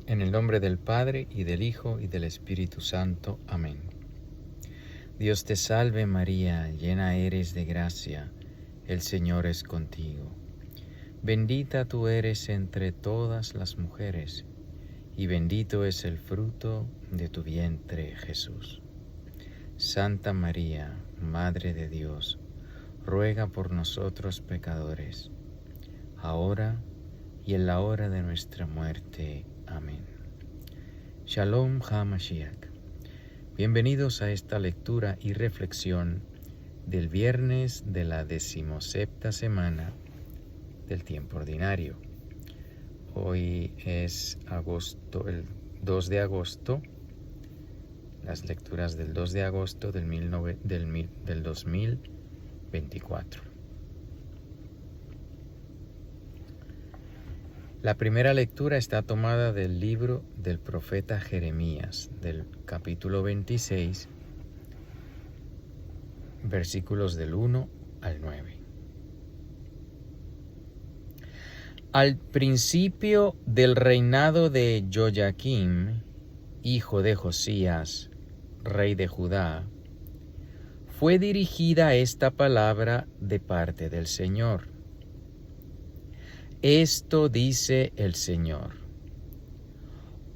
En el nombre del Padre, y del Hijo, y del Espíritu Santo. Amén. Dios te salve María, llena eres de gracia, el Señor es contigo. Bendita tú eres entre todas las mujeres, y bendito es el fruto de tu vientre, Jesús. Santa María, Madre de Dios, ruega por nosotros pecadores, ahora y en la hora de nuestra muerte. Amén. Shalom HaMashiach. Bienvenidos a esta lectura y reflexión del viernes de la 17ª semana del tiempo ordinario. Hoy es el 2 de agosto, las lecturas del 2 de agosto del 2024. La primera lectura está tomada del libro del profeta Jeremías, del capítulo 26, versículos del 1 al 9. Al principio del reinado de Joyaquim, hijo de Josías, rey de Judá, fue dirigida esta palabra de parte del Señor. Esto dice el Señor: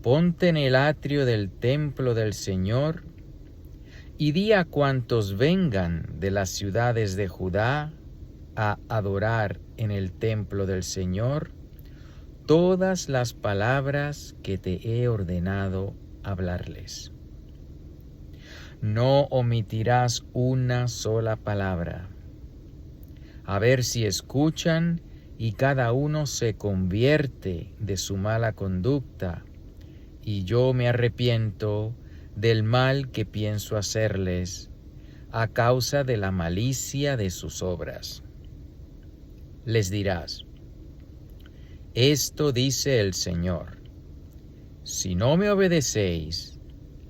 ponte en el atrio del templo del Señor y di a cuantos vengan de las ciudades de Judá a adorar en el templo del Señor todas las palabras que te he ordenado hablarles. No omitirás una sola palabra, a ver si escuchan y cada uno se convierte de su mala conducta, y yo me arrepiento del mal que pienso hacerles a causa de la malicia de sus obras. Les dirás: esto dice el Señor: si no me obedecéis,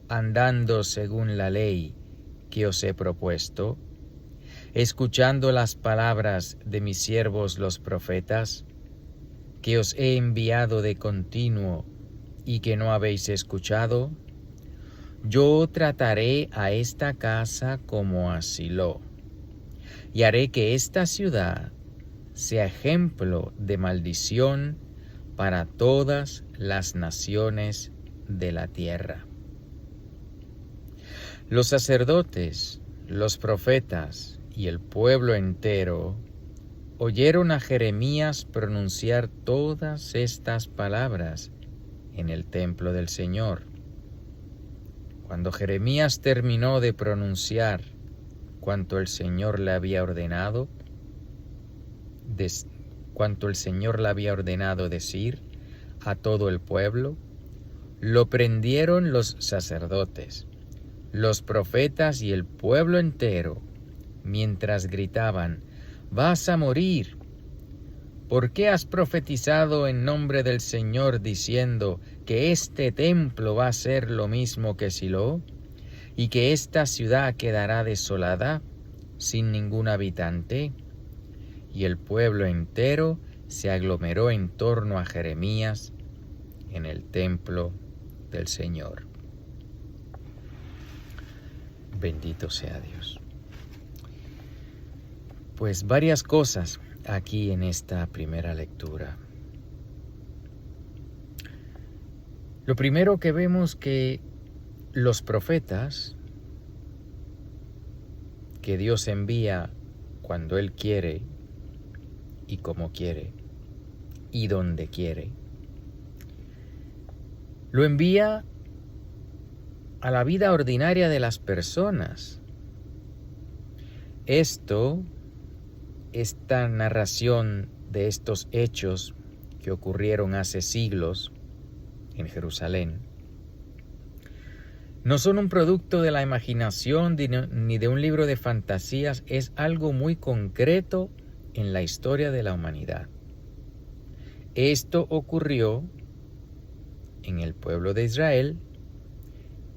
andando según la ley que os he propuesto, escuchando las palabras de mis siervos los profetas, que os he enviado de continuo y que no habéis escuchado, yo trataré a esta casa como a Silo, y haré que esta ciudad sea ejemplo de maldición para todas las naciones de la tierra. Los sacerdotes, los profetas y el pueblo entero oyeron a Jeremías pronunciar todas estas palabras en el templo del Señor. Cuando Jeremías terminó de pronunciar cuanto el Señor le había ordenado, decir a todo el pueblo, lo prendieron los sacerdotes, los profetas y el pueblo entero, mientras gritaban: «¡Vas a morir! ¿Por qué has profetizado en nombre del Señor diciendo que este templo va a ser lo mismo que Silo y que esta ciudad quedará desolada, sin ningún habitante?» Y el pueblo entero se aglomeró en torno a Jeremías en el templo del Señor. Bendito sea Dios. Pues varias cosas aquí en esta primera lectura. Lo primero que vemos que los profetas que Dios envía cuando Él quiere y como quiere y donde quiere, lo envía a la vida ordinaria de las personas. Esta narración de estos hechos que ocurrieron hace siglos en Jerusalén no son un producto de la imaginación ni de un libro de fantasías, es algo muy concreto en la historia de la humanidad. Esto ocurrió en el pueblo de Israel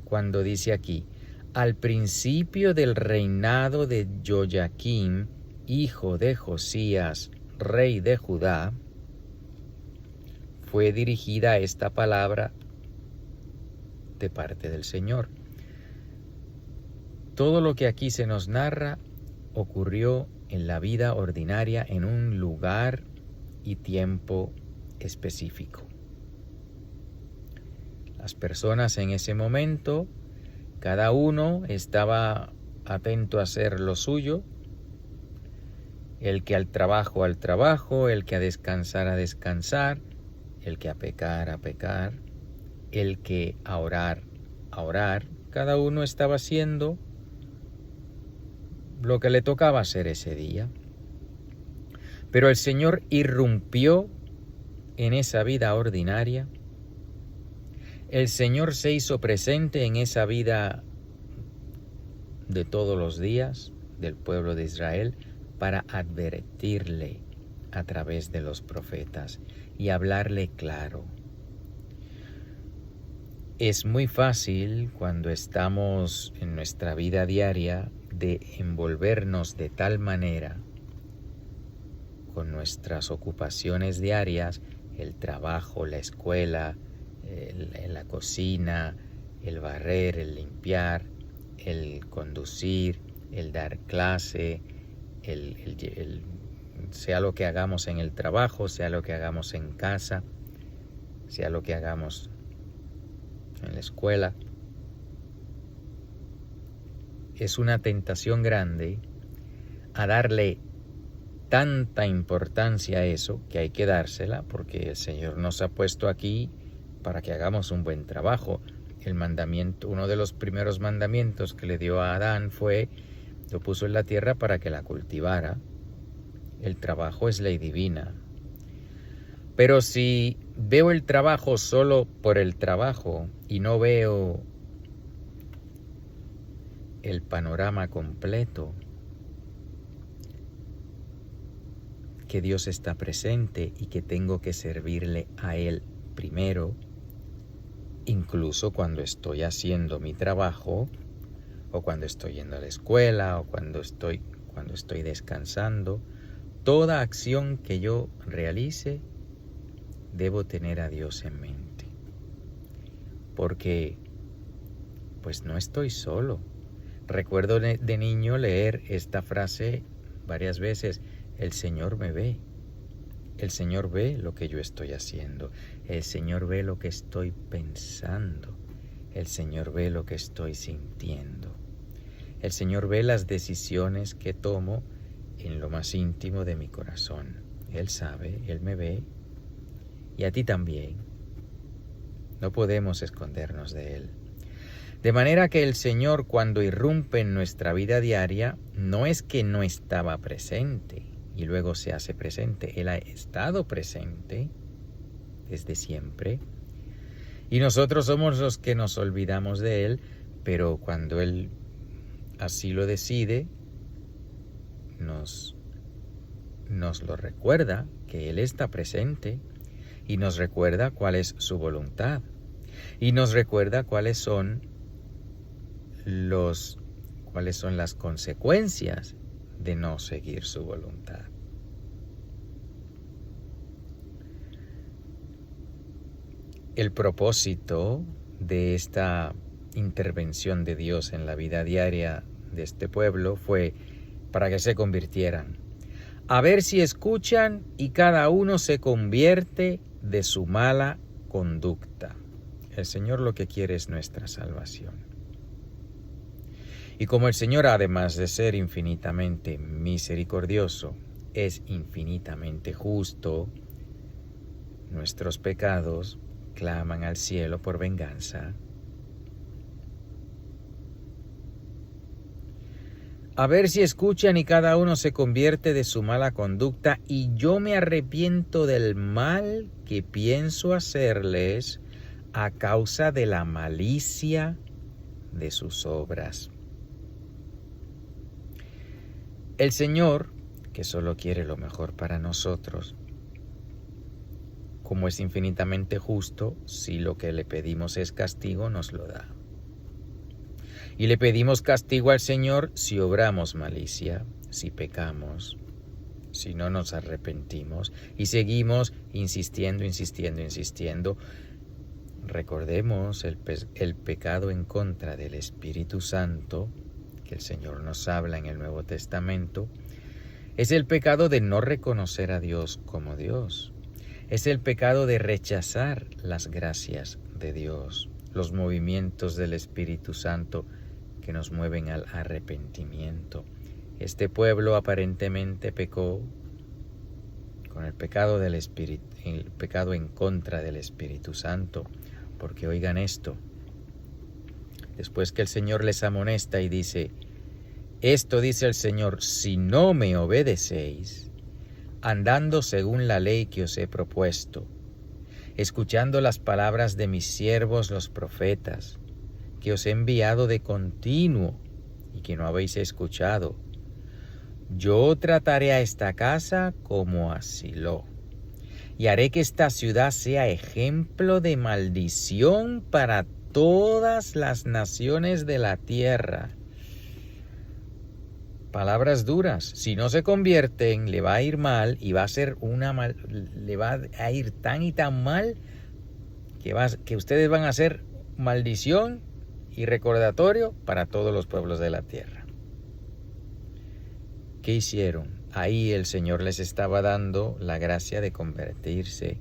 cuando dice aquí: al principio del reinado de Joyaquim, hijo de Josías, rey de Judá, fue dirigida esta palabra de parte del Señor. Todo lo que aquí se nos narra ocurrió en la vida ordinaria en un lugar y tiempo específico. Las personas en ese momento, cada uno estaba atento a hacer lo suyo, el que al trabajo, el que a descansar, el que a pecar, el que a orar. Cada uno estaba haciendo lo que le tocaba hacer ese día. Pero el Señor irrumpió en esa vida ordinaria. El Señor se hizo presente en esa vida de todos los días del pueblo de Israel para advertirle a través de los profetas y hablarle claro. Es muy fácil cuando estamos en nuestra vida diaria de envolvernos de tal manera con nuestras ocupaciones diarias, el trabajo, la escuela, la cocina, el barrer, el limpiar, el conducir, el dar clase, sea lo que hagamos en el trabajo, sea lo que hagamos en casa, sea lo que hagamos en la escuela. Es una tentación grande a darle tanta importancia a eso, que hay que dársela, porque el Señor nos ha puesto aquí para que hagamos un buen trabajo. El mandamiento, uno de los primeros mandamientos que le dio a Adán fue, lo puso en la tierra para que la cultivara. El trabajo es ley divina. Pero si veo el trabajo solo por el trabajo y no veo el panorama completo, que Dios está presente y que tengo que servirle a Él primero, incluso cuando estoy haciendo mi trabajo, o cuando estoy yendo a la escuela, o cuando estoy descansando, toda acción que yo realice, debo tener a Dios en mente. Porque, pues no estoy solo. Recuerdo de niño leer esta frase varias veces: el Señor me ve. El Señor ve lo que yo estoy haciendo. El Señor ve lo que estoy pensando. El Señor ve lo que estoy sintiendo. El Señor ve las decisiones que tomo en lo más íntimo de mi corazón. Él sabe, Él me ve, y a ti también. No podemos escondernos de Él. De manera que el Señor, cuando irrumpe en nuestra vida diaria, no es que no estaba presente y luego se hace presente. Él ha estado presente desde siempre. Y nosotros somos los que nos olvidamos de Él, pero cuando Él así lo decide, nos lo recuerda que Él está presente y nos recuerda cuál es su voluntad y nos recuerda cuáles son las consecuencias de no seguir su voluntad. El propósito de esta intervención de Dios en la vida diaria de este pueblo fue para que se convirtieran, a ver si escuchan y cada uno se convierte de su mala conducta. El Señor lo que quiere es nuestra salvación. Y como el Señor, además de ser infinitamente misericordioso, es infinitamente justo, nuestros pecados claman al cielo por venganza. A ver si escuchan y cada uno se convierte de su mala conducta y yo me arrepiento del mal que pienso hacerles a causa de la malicia de sus obras. El Señor, que solo quiere lo mejor para nosotros, como es infinitamente justo, si lo que le pedimos es castigo, nos lo da. Y le pedimos castigo al Señor si obramos malicia, si pecamos, si no nos arrepentimos y seguimos insistiendo, Recordemos el pecado en contra del Espíritu Santo, que el Señor nos habla en el Nuevo Testamento, es el pecado de no reconocer a Dios como Dios. Es el pecado de rechazar las gracias de Dios, los movimientos del Espíritu Santo que nos mueven al arrepentimiento. Este pueblo aparentemente pecó con el pecado del Espíritu, el pecado en contra del Espíritu Santo, porque oigan esto, después que el Señor les amonesta y dice, esto dice el Señor, si no me obedecéis, andando según la ley que os he propuesto, escuchando las palabras de mis siervos los profetas, que os he enviado de continuo y que no habéis escuchado, yo trataré a esta casa como a Silo, y haré que esta ciudad sea ejemplo de maldición para todas las naciones de la tierra. Palabras duras. Si no se convierten, le va a ir mal y va a ser le va a ir tan y tan mal que ustedes van a ser maldición y recordatorio para todos los pueblos de la tierra. ¿Qué hicieron? Ahí el Señor les estaba dando la gracia de convertirse,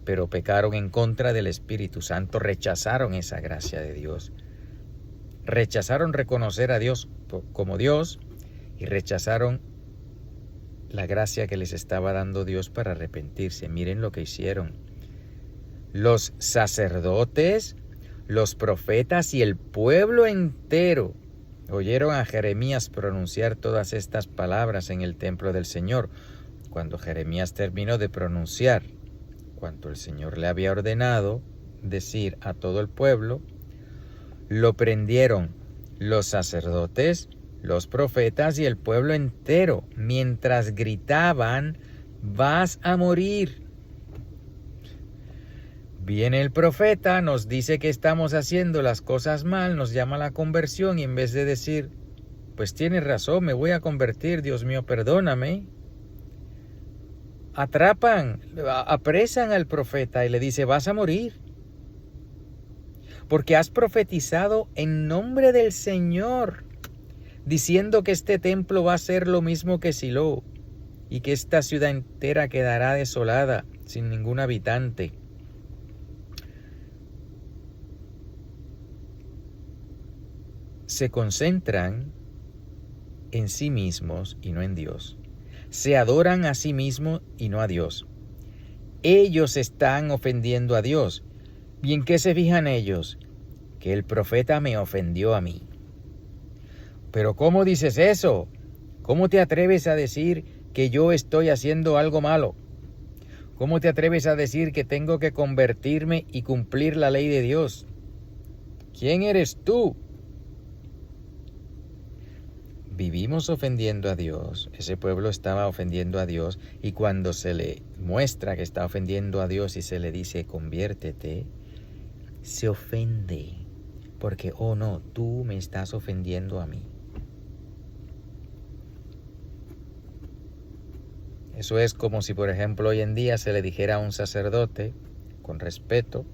pero pecaron en contra del Espíritu Santo, rechazaron esa gracia de Dios, rechazaron reconocer a Dios como Dios y rechazaron la gracia que les estaba dando Dios para arrepentirse. Miren lo que hicieron. Los sacerdotes, los profetas y el pueblo entero oyeron a Jeremías pronunciar todas estas palabras en el templo del Señor. Cuando Jeremías terminó de pronunciar cuanto el Señor le había ordenado decir a todo el pueblo, lo prendieron los sacerdotes, los profetas y el pueblo entero, mientras gritaban, vas a morir. Viene el profeta, nos dice que estamos haciendo las cosas mal, nos llama a la conversión y en vez de decir, pues tienes razón, me voy a convertir, Dios mío, perdóname, apresan al profeta y le dice, vas a morir, porque has profetizado en nombre del Señor, diciendo que este templo va a ser lo mismo que Silo y que esta ciudad entera quedará desolada, sin ningún habitante. Se concentran en sí mismos y no en Dios. Se adoran a sí mismos y no a Dios. Ellos están ofendiendo a Dios. ¿Y en qué se fijan ellos? Que el profeta me ofendió a mí. Pero ¿cómo dices eso? ¿Cómo te atreves a decir que yo estoy haciendo algo malo? ¿Cómo te atreves a decir que tengo que convertirme y cumplir la ley de Dios? ¿Quién eres tú? Vivimos ofendiendo a Dios, ese pueblo estaba ofendiendo a Dios y cuando se le muestra que está ofendiendo a Dios y se le dice conviértete, se ofende porque, oh no, tú me estás ofendiendo a mí. Eso es como si, por ejemplo, hoy en día se le dijera a un sacerdote, con respeto,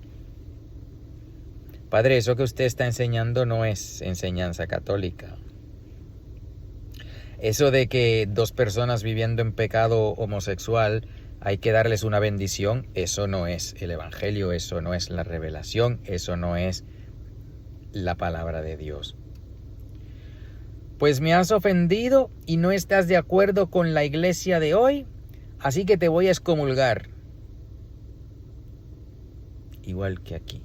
padre, eso que usted está enseñando no es enseñanza católica. Eso de que dos personas viviendo en pecado homosexual hay que darles una bendición, eso no es el Evangelio, eso no es la revelación, eso no es la palabra de Dios. Pues me has ofendido y no estás de acuerdo con la iglesia de hoy, así que te voy a excomulgar. Igual que aquí.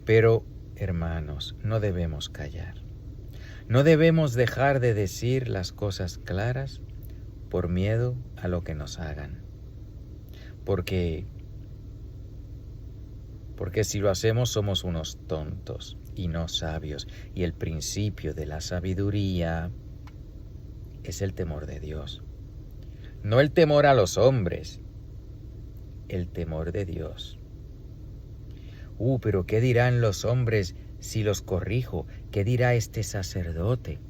Pero, hermanos, no debemos callar. No debemos dejar de decir las cosas claras por miedo a lo que nos hagan. Porque si lo hacemos somos unos tontos y no sabios. Y el principio de la sabiduría es el temor de Dios. No el temor a los hombres, el temor de Dios. Pero ¿qué dirán los hombres si los corrijo? ¿Qué dirá este sacerdote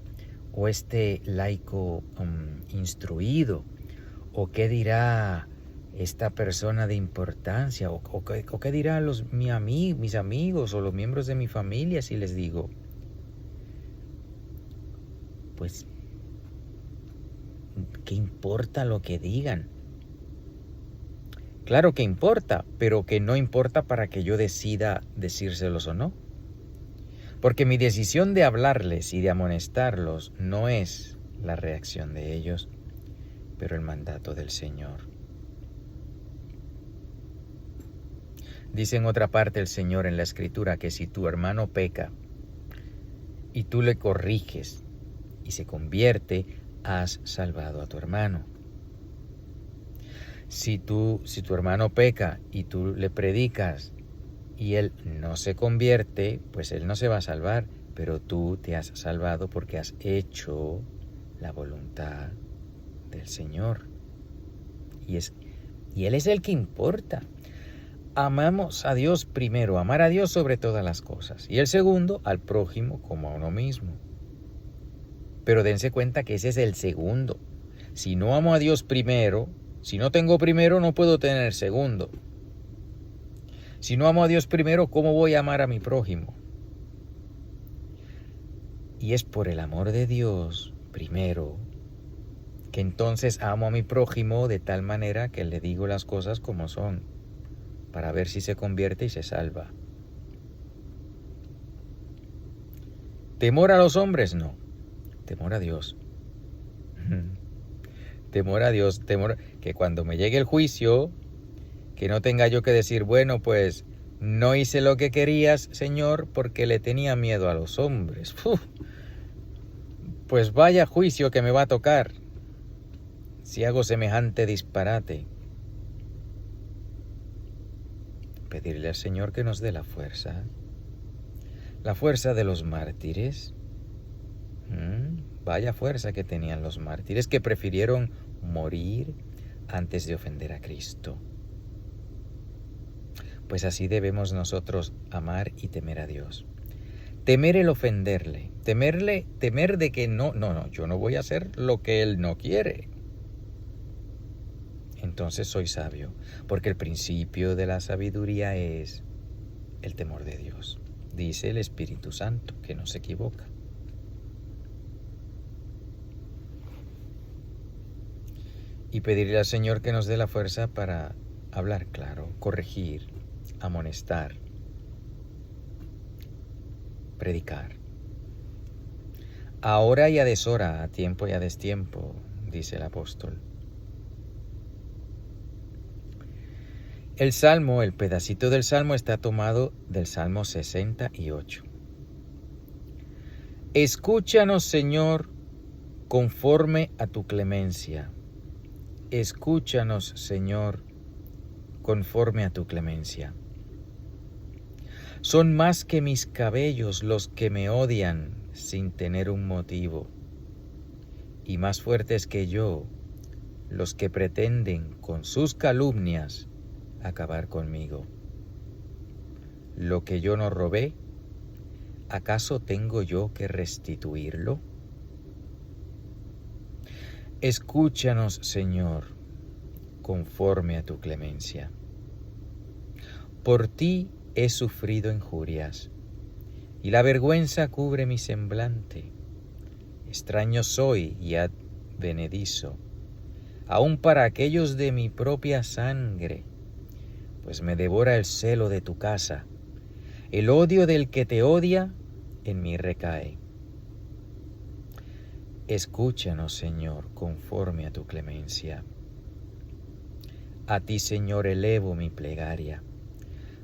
o este laico instruido? ¿O qué dirá esta persona de importancia? ¿O qué dirán mis amigos o los miembros de mi familia si les digo? Pues, ¿qué importa lo que digan? Claro que importa, pero que no importa para que yo decida decírselos o no. Porque mi decisión de hablarles y de amonestarlos no es la reacción de ellos, pero el mandato del Señor. Dice en otra parte el Señor en la Escritura que si tu hermano peca y tú le corriges y se convierte, has salvado a tu hermano. Si tu hermano peca y tú le predicas y él no se convierte, pues él no se va a salvar, pero tú te has salvado porque has hecho la voluntad del Señor. Y Él es el que importa. Amamos a Dios primero, amar a Dios sobre todas las cosas. Y el segundo, al prójimo como a uno mismo. Pero dense cuenta que ese es el segundo. Si no amo a Dios primero, si no tengo primero, no puedo tener segundo. Si no amo a Dios primero, ¿cómo voy a amar a mi prójimo? Y es por el amor de Dios primero que entonces amo a mi prójimo de tal manera que le digo las cosas como son, para ver si se convierte y se salva. ¿Temor a los hombres? No. Temor a Dios. Temor a Dios, temor que cuando me llegue el juicio, que no tenga yo que decir, bueno, pues no hice lo que querías, Señor, porque le tenía miedo a los hombres. Pues vaya juicio que me va a tocar si hago semejante disparate. Pedirle al Señor que nos dé la fuerza de los mártires. Vaya fuerza que tenían los mártires, que prefirieron morir antes de ofender a Cristo. Pues así debemos nosotros amar y temer a Dios. Temer el ofenderle, temer de que no, yo no voy a hacer lo que Él no quiere. Entonces soy sabio, porque el principio de la sabiduría es el temor de Dios. Dice el Espíritu Santo, que no se equivoca. Y pedirle al Señor que nos dé la fuerza para hablar claro, corregir, amonestar, predicar. Ahora y a deshora, a tiempo y a destiempo, dice el apóstol. El pedacito del Salmo está tomado del Salmo 68. Escúchanos, Señor, conforme a tu clemencia. Escúchanos, Señor, conforme a tu clemencia. Son más que mis cabellos los que me odian sin tener un motivo, y más fuertes que yo los que pretenden con sus calumnias acabar conmigo. Lo que yo no robé, ¿acaso tengo yo que restituirlo? Escúchanos, Señor, conforme a tu clemencia. Por ti he sufrido injurias, y la vergüenza cubre mi semblante. Extraño soy y advenedizo, aun para aquellos de mi propia sangre, pues me devora el celo de tu casa. El odio del que te odia en mí recae. Escúchanos, Señor, conforme a tu clemencia. A ti, Señor, elevo mi plegaria.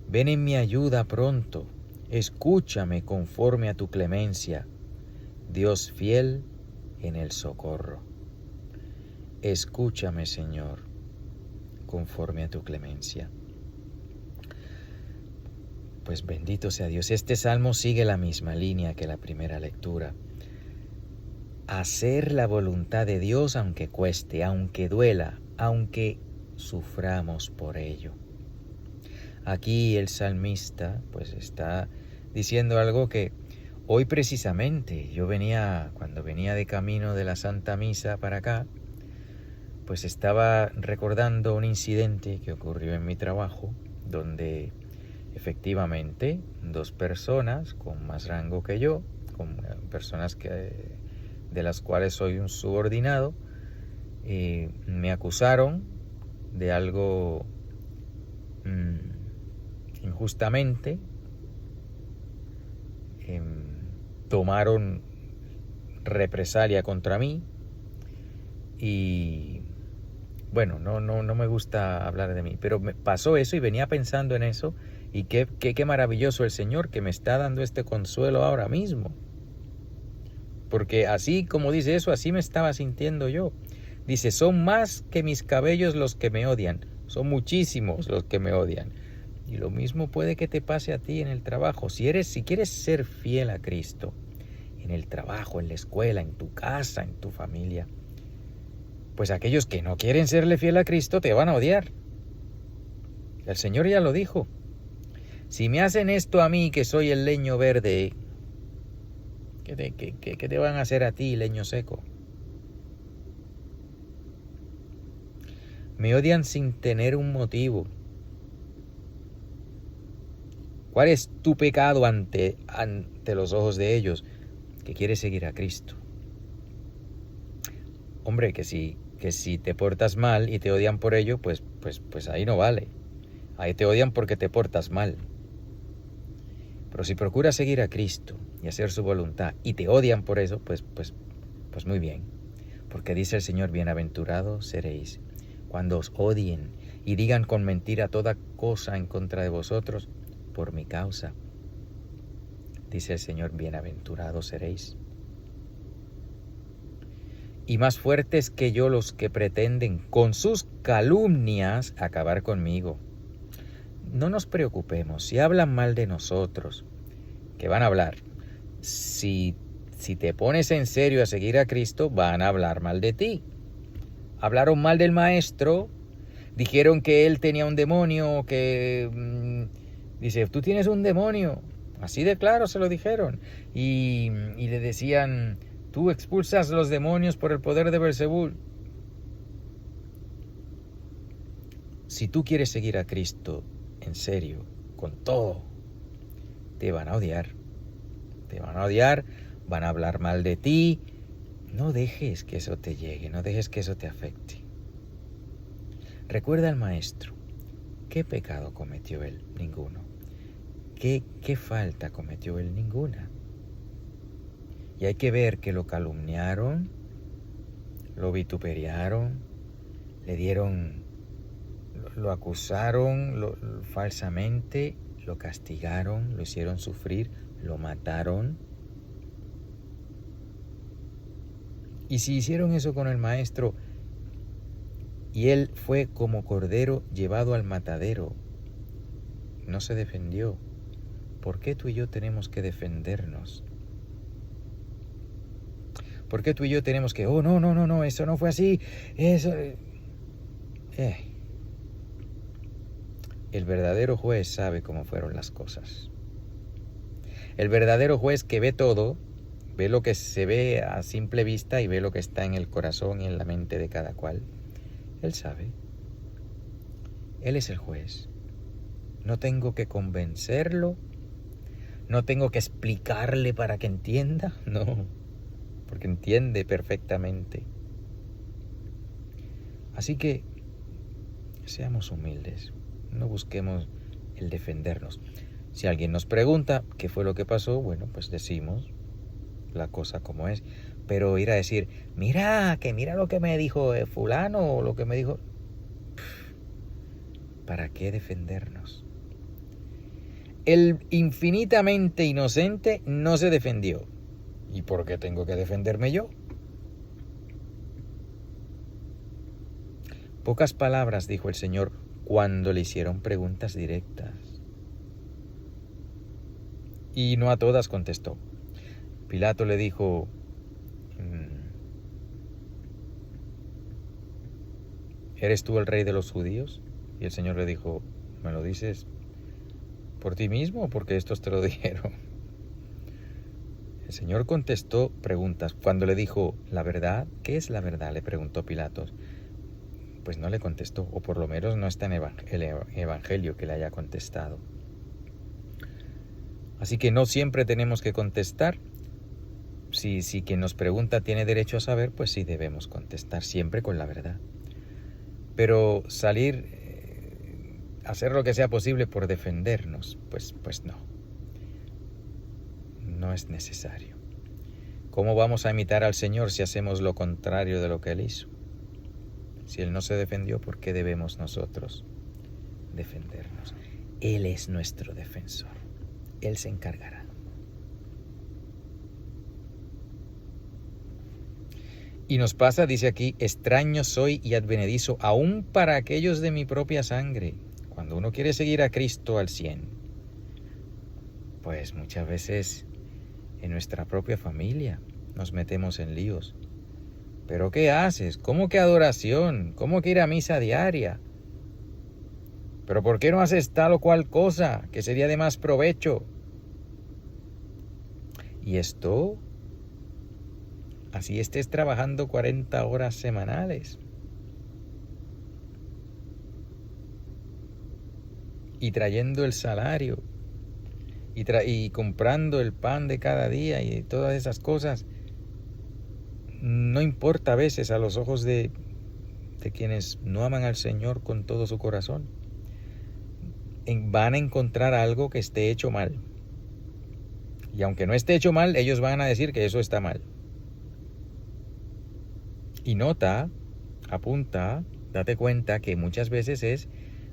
Ven en mi ayuda pronto. Escúchame conforme a tu clemencia. Dios fiel en el socorro. Escúchame, Señor, conforme a tu clemencia. Pues bendito sea Dios. Este salmo sigue la misma línea que la primera lectura. Hacer la voluntad de Dios aunque cueste, aunque duela, aunque suframos por ello. Aquí el salmista pues está diciendo algo que hoy precisamente cuando venía de camino de la Santa Misa para acá, pues estaba recordando un incidente que ocurrió en mi trabajo, donde efectivamente 2 personas con más rango que yo, con personas de las cuales soy un subordinado, me acusaron de algo injustamente, tomaron represalia contra mí y bueno, no me gusta hablar de mí, pero me pasó eso y venía pensando en eso y qué maravilloso el Señor que me está dando este consuelo ahora mismo. Porque así como dice eso, así me estaba sintiendo yo. Dice, son más que mis cabellos los que me odian, son muchísimos los que me odian. Y lo mismo puede que te pase a ti en el trabajo. Si quieres ser fiel a Cristo, en el trabajo, en la escuela, en tu casa, en tu familia, pues aquellos que no quieren serle fiel a Cristo te van a odiar. El Señor ya lo dijo. Si me hacen esto a mí, que soy el leño verde, ¿qué te van a hacer a ti, leño seco? Me odian sin tener un motivo. ¿Cuál es tu pecado ante los ojos de ellos? Que quieres seguir a Cristo. Hombre, que si te portas mal y te odian por ello, pues ahí no vale. Ahí te odian porque te portas mal. Pero si procuras seguir a Cristo y hacer su voluntad y te odian por eso, pues muy bien. Porque dice el Señor, bienaventurados seréis cuando os odien y digan con mentira toda cosa en contra de vosotros por mi causa. Dice el Señor, bienaventurados seréis. Y más fuertes que yo los que pretenden con sus calumnias acabar conmigo. No nos preocupemos, si hablan mal de nosotros, que van a hablar. Si te pones en serio a seguir a Cristo, van a hablar mal de ti. Hablaron mal del maestro, dijeron que él tenía un demonio, dice, tú tienes un demonio. Así de claro se lo dijeron. Y le decían, tú expulsas los demonios por el poder de Beelzebú. Si tú quieres seguir a Cristo en serio, con todo, te van a odiar. Te van a odiar, van a hablar mal de ti. No dejes que eso te llegue, no dejes que eso te afecte. Recuerda al maestro. ¿Qué pecado cometió él? Ninguno. ¿Qué falta cometió él? Ninguna. Y hay que ver que lo calumniaron, lo vituperiaron, lo acusaron falsamente, lo castigaron, lo hicieron sufrir, lo mataron. Y si hicieron eso con el maestro y él fue como cordero llevado al matadero, no se defendió, ¿por qué tú y yo tenemos que defendernos? ¿Por qué tú y yo tenemos que, no, eso no fue así, eso... El verdadero juez sabe cómo fueron las cosas. El verdadero juez que ve todo, ve lo que se ve a simple vista y ve lo que está en el corazón y en la mente de cada cual. Él sabe. Él es el juez. No tengo que convencerlo, no tengo que explicarle para que entienda, no, porque entiende perfectamente. Así que seamos humildes, no busquemos el defendernos. Si alguien nos pregunta qué fue lo que pasó, bueno, pues decimos la cosa como es. Pero ir a decir, mira lo que me dijo fulano o lo que me dijo... ¿Para qué defendernos? El infinitamente inocente no se defendió. ¿Y por qué tengo que defenderme yo? Pocas palabras dijo el Señor cuando le hicieron preguntas directas. Y no a todas contestó. Pilato le dijo, ¿eres tú el rey de los judíos? Y el Señor le dijo, ¿me lo dices por ti mismo o porque estos te lo dijeron? El Señor contestó preguntas. Cuando le dijo, ¿la verdad? ¿Qué es la verdad?, le preguntó Pilato. pues no le contestó, o por lo menos no está en el Evangelio que le haya contestado. Así que no siempre tenemos que contestar. Si quien nos pregunta tiene derecho a saber, pues sí debemos contestar siempre con la verdad. Pero salir, hacer lo que sea posible por defendernos, pues no. No es necesario. ¿Cómo vamos a imitar al Señor si hacemos lo contrario de lo que Él hizo? Si Él no se defendió, ¿por qué debemos nosotros defendernos? Él es nuestro defensor. Él se encargará. Y nos pasa, dice aquí, extraño soy y advenedizo, aún para aquellos de mi propia sangre. Cuando uno quiere seguir a Cristo al 100, pues muchas veces en nuestra propia familia nos metemos en líos. ¿Pero qué haces? ¿Cómo que adoración? ¿Cómo que ir a misa diaria? ¿Pero por qué no haces tal o cual cosa que sería de más provecho? Y esto, así estés trabajando 40 horas semanales y trayendo el salario y comprando el pan de cada día y todas esas cosas, no importa a veces a los ojos de quienes no aman al Señor con todo su corazón. Van a encontrar algo que esté hecho mal. Y aunque no esté hecho mal, ellos van a decir que eso está mal. Y nota, apunta, date cuenta que muchas veces es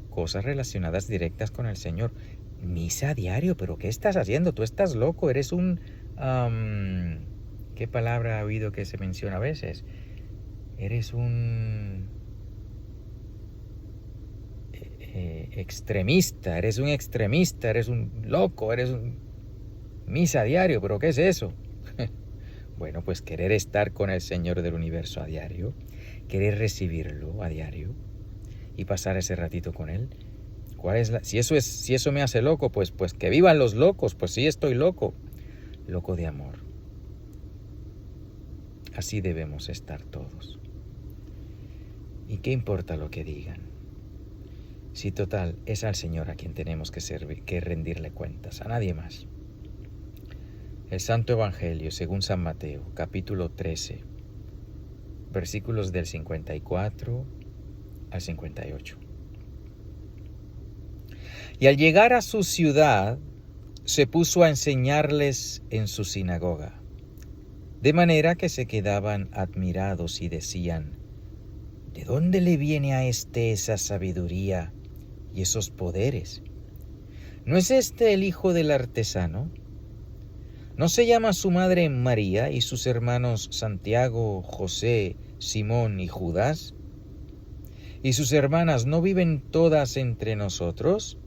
cosas relacionadas directas con el Señor. Misa diario, ¿pero qué estás haciendo? Tú estás loco, eres un... ¿qué palabra ha oído que se menciona a veces? Eres un... extremista, eres un loco, eres un... Misa diario, ¿pero qué es eso? Bueno, pues querer estar con el Señor del universo a diario, querer recibirlo a diario y pasar ese ratito con Él. Si eso me hace loco, pues que vivan los locos, pues sí estoy loco. Loco de amor. Así debemos estar todos. ¿Y qué importa lo que digan? Si total, es al Señor a quien tenemos que rendirle cuentas, a nadie más. El Santo Evangelio, según San Mateo, capítulo 13, versículos del 54 al 58. Y al llegar a su ciudad, se puso a enseñarles en su sinagoga, de manera que se quedaban admirados y decían: ¿de dónde le viene a éste esa sabiduría y esos poderes? ¿No es este el hijo del artesano? ¿No se llama su madre María y sus hermanos Santiago, José, Simón y Judas? ¿Y sus hermanas no viven todas entre nosotros?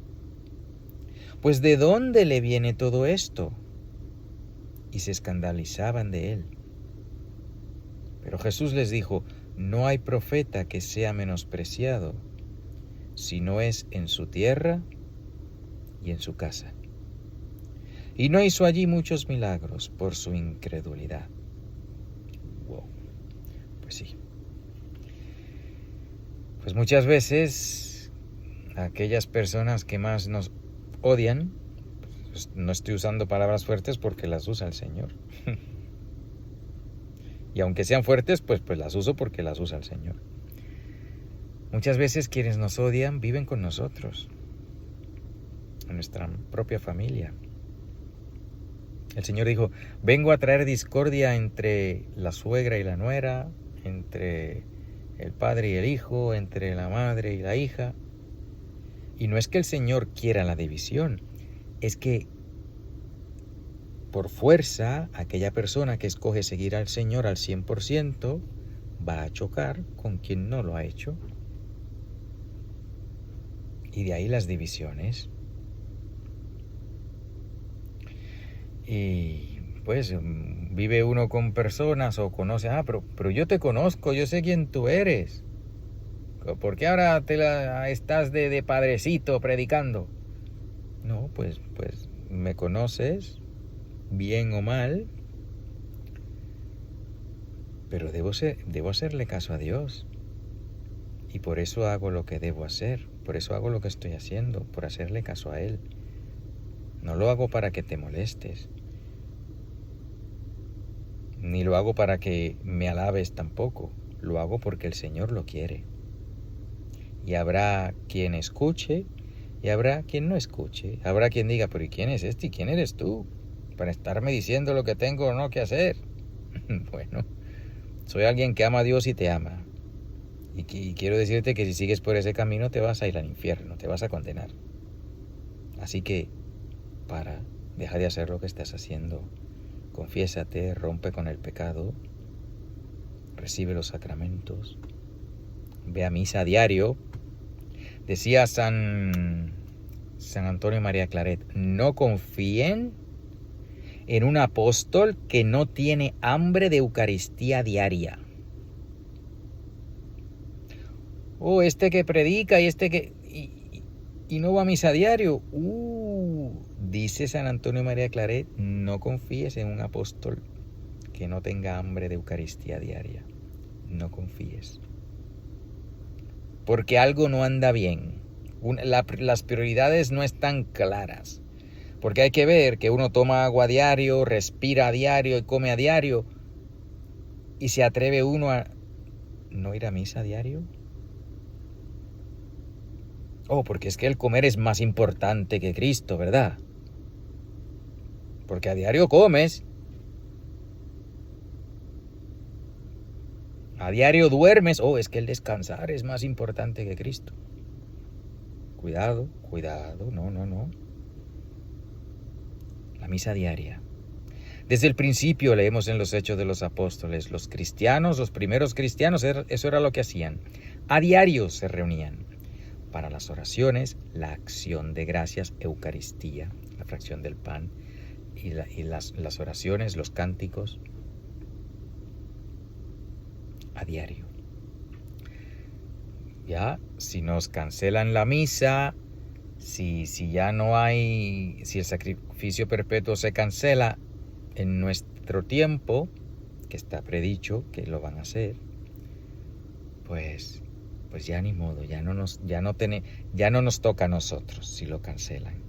Pues ¿de dónde le viene todo esto? Y se escandalizaban de él. Pero Jesús les dijo: no hay profeta que sea menospreciado, si no es en su tierra y en su casa. Y no hizo allí muchos milagros por su incredulidad. Wow. Pues sí. Pues muchas veces aquellas personas que más nos odian, pues no estoy usando palabras fuertes porque las usa el Señor. Y aunque sean fuertes, pues las uso porque las usa el Señor. Muchas veces quienes nos odian viven con nosotros, en nuestra propia familia. El Señor dijo: vengo a traer discordia entre la suegra y la nuera, entre el padre y el hijo, entre la madre y la hija. Y no es que el Señor quiera la división, es que por fuerza aquella persona que escoge seguir al Señor al 100% va a chocar con quien no lo ha hecho. Y de ahí las divisiones. Y pues vive uno con personas o conoce: pero yo te conozco, yo sé quién tú eres. ¿Por qué ahora estás de padrecito predicando? No, pues me conoces, bien o mal, pero debo hacerle caso a Dios. Y por eso hago lo que debo hacer, por eso hago lo que estoy haciendo, por hacerle caso a Él. No lo hago para que te molestes, ni lo hago para que me alabes tampoco, lo hago porque el Señor lo quiere. Y habrá quien escuche y habrá quien no escuche. Habrá quien diga, pero ¿y quién es este? ¿Y quién eres tú para estarme diciendo lo que tengo o no que hacer? Bueno, soy alguien que ama a Dios y te ama. Y quiero decirte que si sigues por ese camino te vas a ir al infierno, te vas a condenar. Así que deja de hacer lo que estás haciendo. Confiésate, rompe con el pecado, recibe los sacramentos, ve a misa a diario. Decía San Antonio María Claret, no confíen en un apóstol que no tiene hambre de Eucaristía diaria. Este que predica y y no va a misa a diario. Dice San Antonio María Claret, no confíes en un apóstol que no tenga hambre de Eucaristía diaria. No confíes. Porque algo no anda bien. Las prioridades no están claras. Porque hay que ver que uno toma agua a diario, respira a diario y come a diario. Y se atreve uno a no ir a misa a diario. Porque es que el comer es más importante que Cristo, ¿verdad? Porque a diario comes. A diario duermes. Es que el descansar es más importante que Cristo. Cuidado, no. La misa diaria. Desde el principio leemos en los Hechos de los Apóstoles, los primeros cristianos, eso era lo que hacían. A diario se reunían para las oraciones, la acción de gracias, Eucaristía, la fracción del pan, y las oraciones, los cánticos, a diario. Ya, si nos cancelan la misa, si ya no hay, si el sacrificio perpetuo se cancela en nuestro tiempo, que está predicho que lo van a hacer, pues ya ni modo, ya no nos toca a nosotros si lo cancelan.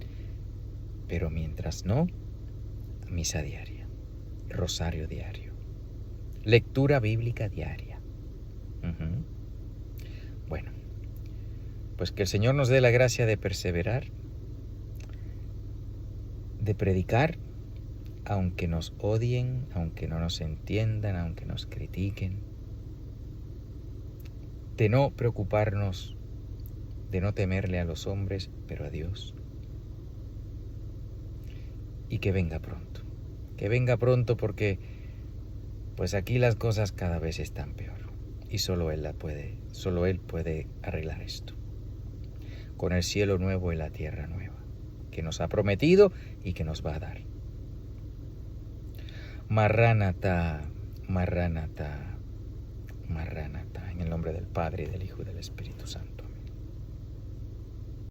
Pero mientras no, misa diaria, rosario diario, lectura bíblica diaria. Bueno, pues que el Señor nos dé la gracia de perseverar, de predicar, aunque nos odien, aunque no nos entiendan, aunque nos critiquen, de no preocuparnos, de no temerle a los hombres, pero a Dios. Y que venga pronto porque pues aquí las cosas cada vez están peor y solo Él puede arreglar esto, con el cielo nuevo y la tierra nueva, que nos ha prometido y que nos va a dar. Marránata, Marránata, Marránata, en el nombre del Padre, y del Hijo y del Espíritu Santo.